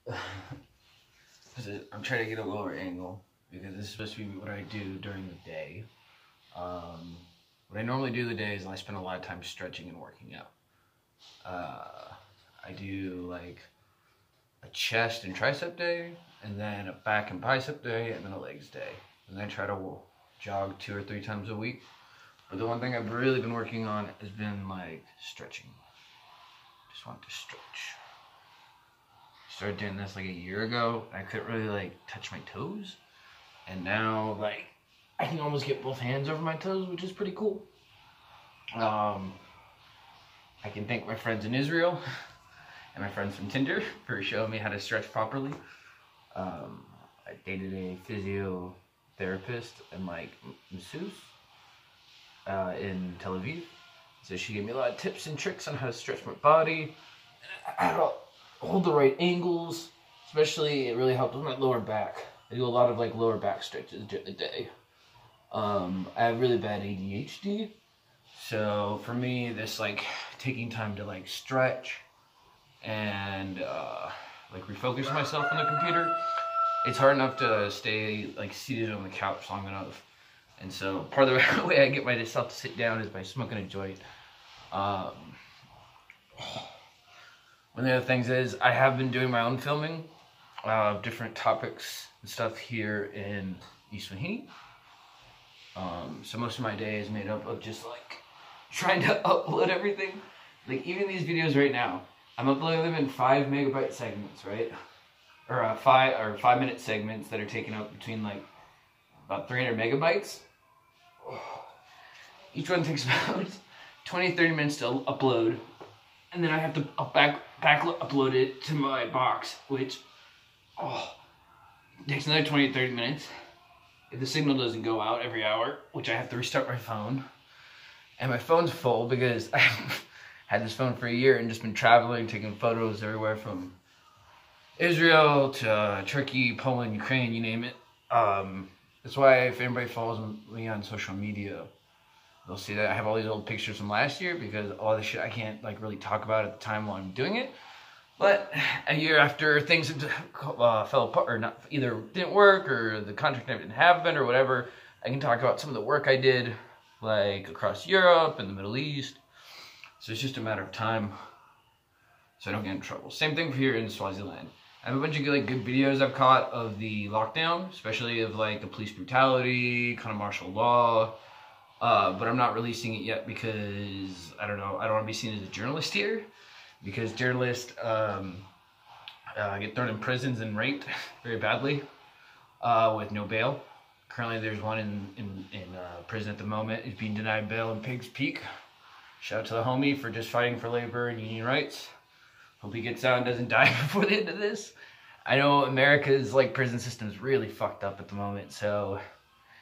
I'm trying to get a lower angle because this is supposed to be what I do during the day. What I normally do the day is I spend a lot of time stretching and working out. I do like a chest and tricep day, and then a back and bicep day, and then a legs day. And then I try to jog 2 or 3 times a week. But the one thing I've really been working on has been like stretching. Just want to stretch. Started doing this like a year ago. I couldn't really like touch my toes, and now like I can almost get both hands over my toes, which is pretty cool. I can thank my friends in Israel and my friends from Tinder for showing me how to stretch properly. I dated a physiotherapist and like masseuse in Tel Aviv, so she gave me a lot of tips and tricks on how to stretch my body, how to hold the right angles. Especially, it really helped with my lower back. I do a lot of like lower back stretches during the day. I have really bad ADHD, so for me, this like taking time to like stretch and like refocus myself on the computer, it's hard enough to stay like seated on the couch long enough. And so part of the way I get myself to sit down is by smoking a joint. One of the other things is I have been doing my own filming of different topics and stuff here in East Mahini. So most of my day is made up of just like trying to upload everything. Like even these videos right now, I'm uploading them in 5 megabyte segments, right? Or 5 minute segments that are taking up between like about 300 megabytes. Each one takes about 20-30 minutes to upload, and then I have to back upload it to my box, which takes another 20-30 minutes. If the signal doesn't go out every hour, which I have to restart my phone, and my phone's full because I've had this phone for a year and just been traveling, taking photos everywhere from Israel to Turkey, Poland, Ukraine, you name it. That's why if anybody follows me on social media, they'll see that I have all these old pictures from last year, because all the shit I can't like really talk about at the time while I'm doing it. But a year after things fell apart, or not, either didn't work or the contract never didn't happen or whatever, I can talk about some of the work I did like across Europe and the Middle East. So it's just a matter of time so I don't get in trouble. Same thing here in Swaziland. I have a bunch of like good videos I've caught of the lockdown, especially of like the police brutality, kind of martial law. But I'm not releasing it yet because I don't know. I don't want to be seen as a journalist here, because journalists get thrown in prisons and raped very badly with no bail. Currently, there's one in prison at the moment. He's being denied bail in Pig's Peak. Shout out to the homie for just fighting for labor and union rights. Hope he gets out and doesn't die before the end of this. I know America's like prison system is really fucked up at the moment, so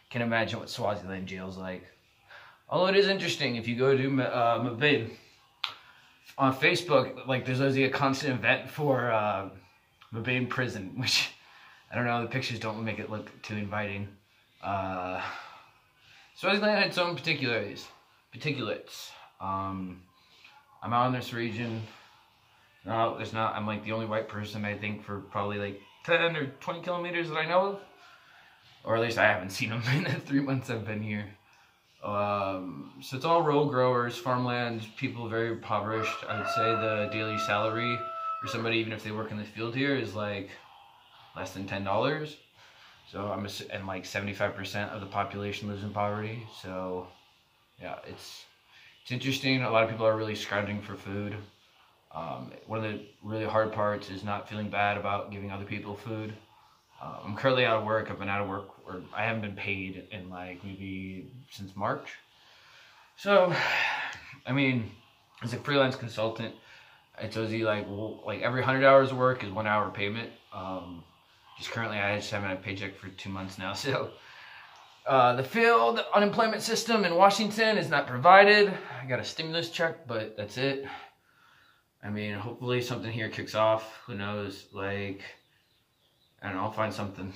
can't imagine what Swaziland jail's like. Although it is interesting, if you go to Mabin on Facebook, like there's always a constant event for Mabin prison, which I don't know, the pictures don't make it look too inviting. Swaziland had its own particulates. I'm out in this region. No, there's not. I'm like the only white person, I think, for probably like 10 or 20 kilometers that I know of. Or at least I haven't seen them in the 3 months I've been here. So it's all rural growers, farmland, people very impoverished. I would say the daily salary for somebody, even if they work in the field here, is like less than $10. So and like 75% of the population lives in poverty. So yeah, it's interesting. A lot of people are really scrounging for food. One of the really hard parts is not feeling bad about giving other people food. I'm currently out of work. I've been out of work, or I haven't been paid in like maybe since March. So, I mean, as a freelance consultant, it tells you like every 100 hours of work is 1 hour payment. Just currently, I just haven't had a paycheck for 2 months now. So, the field unemployment system in Washington is not provided. I got a stimulus check, but that's it. I mean, hopefully something here kicks off. Who knows? Like, I don't know, I'll find something.